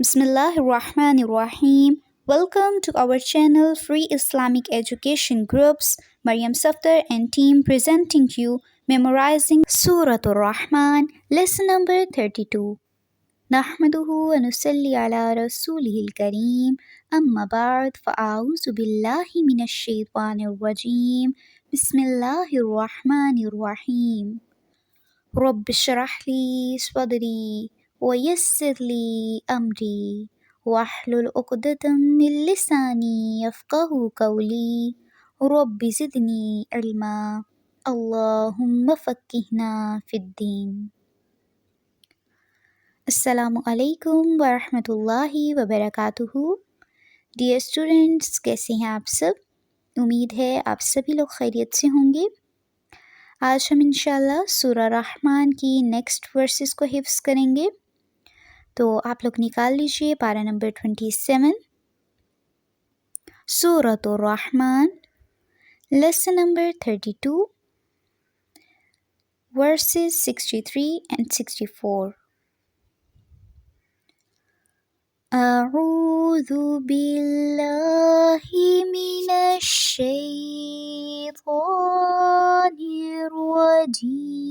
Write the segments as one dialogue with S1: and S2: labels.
S1: Bismillahirrahmanirrahim. Welcome to our channel Free Islamic Education Groups. Maryam Safdar and team presenting you memorizing Surah Ar-Rahman, lesson number 32. نحمده ونصلي على رسوله الكريم أما بعد فأعوذ بالله من الشيطان الرجيم بسم الله الرحمن الرحيم رب اشرح لي صدري ويسر لي أمري واحلل عقدة من لساني يفقه قولي رب زدني علما اللهم فقهنا في الدين. السلام علیکم ورحمۃ اللہ وبرکاتہ. ڈیئر اسٹوڈینٹس، کیسے ہیں آپ سب؟ امید ہے آپ سبھی لوگ خیریت سے ہوں گے. آج ہم انشاءاللہ سورہ رحمان کی نیکسٹ ورسز کو حفظ کریں گے. تو آپ لوگ نکال لیجئے پارہ نمبر 27 سورۃ الرحمن، لیسن نمبر 32 ورسز 63 and 64. اعوذ باللہ من الشیطان الرجیم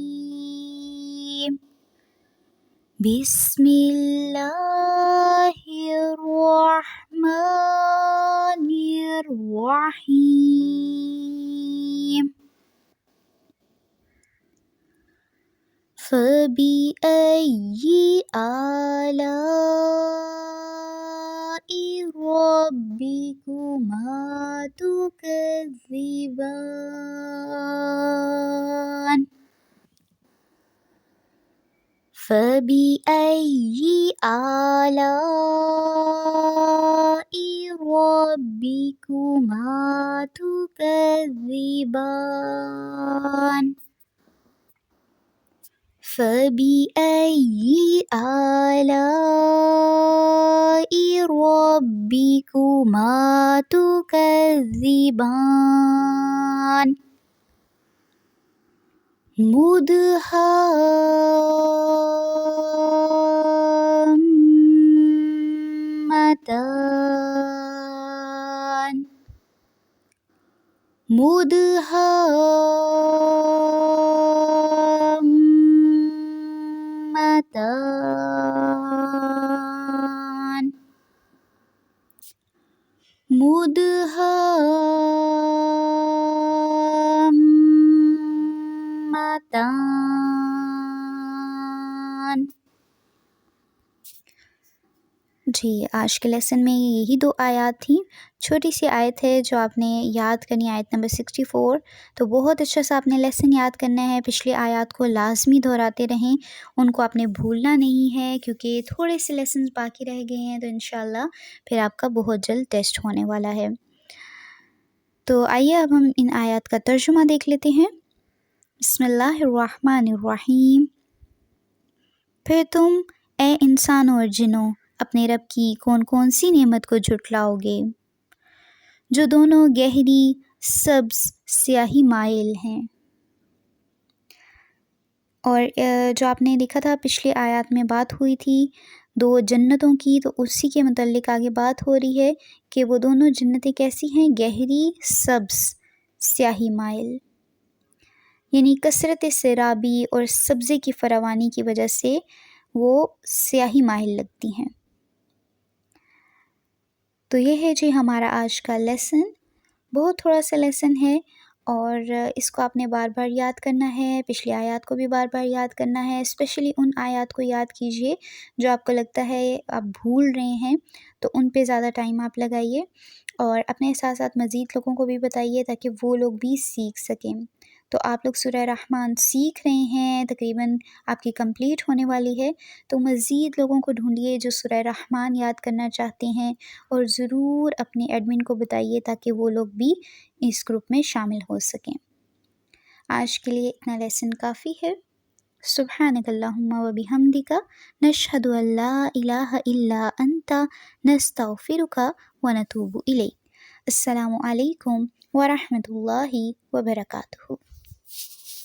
S1: بسم اللہ الرحمن الرحیم فَبِأَيِّ آلَاءِ رَبِّكُمَا تُكَذِّبَانِ فَبِأَيِّ آلَاءِ رَبِّكُمَا تُكَذِّبَانِ فَبِأَيِّ آلَاءِ رَبِّكُمَا تُكَذِّبَانِ مُدْهَامَّتَانِ مُدْهَامَّتَانِ. جی، آج کے لیسن میں یہی دو آیات تھیں. چھوٹی سی آیت ہے جو آپ نے یاد کرنی، آیت نمبر 64. تو بہت اچھا سا آپ نے لیسن یاد کرنا ہے. پچھلی آیات کو لازمی دہراتے رہیں، ان کو آپ نے بھولنا نہیں ہے، کیونکہ تھوڑے سے لیسنز باقی رہ گئے ہیں. تو انشاءاللہ پھر آپ کا بہت جلد ٹیسٹ ہونے والا ہے. تو آئیے اب ہم ان آیات کا ترجمہ دیکھ لیتے ہیں. بسم اللہ الرحمن الرحیم. پھر تم اے انسانوں اور جنوں اپنے رب کی کون کون سی نعمت کو جھٹلاؤ گے جو دونوں گہری سبز سیاہی مائل ہیں. اور جو آپ نے دیکھا تھا پچھلی آیات میں بات ہوئی تھی دو جنتوں کی، تو اسی کے متعلق آگے بات ہو رہی ہے کہ وہ دونوں جنتیں کیسی ہیں؟ گہری سبز سیاہی مائل، یعنی کثرت سیرابی اور سبزے کی فراوانی کی وجہ سے وہ سیاہی مائل لگتی ہیں. تو یہ ہے جی ہمارا آج کا لیسن. بہت تھوڑا سا لیسن ہے اور اس کو آپ نے بار بار یاد کرنا ہے. پچھلی آیات کو بھی بار بار یاد کرنا ہے. اسپیشلی ان آیات کو یاد کیجئے جو آپ کو لگتا ہے آپ بھول رہے ہیں، تو ان پہ زیادہ ٹائم آپ لگائیے اور اپنے ساتھ ساتھ مزید لوگوں کو بھی بتائیے تاکہ وہ لوگ بھی سیکھ سکیں. تو آپ لوگ سورہ رحمان سیکھ رہے ہیں، تقریباً آپ کی کمپلیٹ ہونے والی ہے. تو مزید لوگوں کو ڈھونڈیے جو سورہ رحمان یاد کرنا چاہتے ہیں، اور ضرور اپنے ایڈمن کو بتائیے تاکہ وہ لوگ بھی اس گروپ میں شامل ہو سکیں. آج کے لیے اتنا لیسن کافی ہے. سبحانک اللہم و بحمدک نشہد ان لا الہ الا انت نستغفرک و نتوب الیک. السلام علیکم ورحمۃ اللہ وبرکاتہ.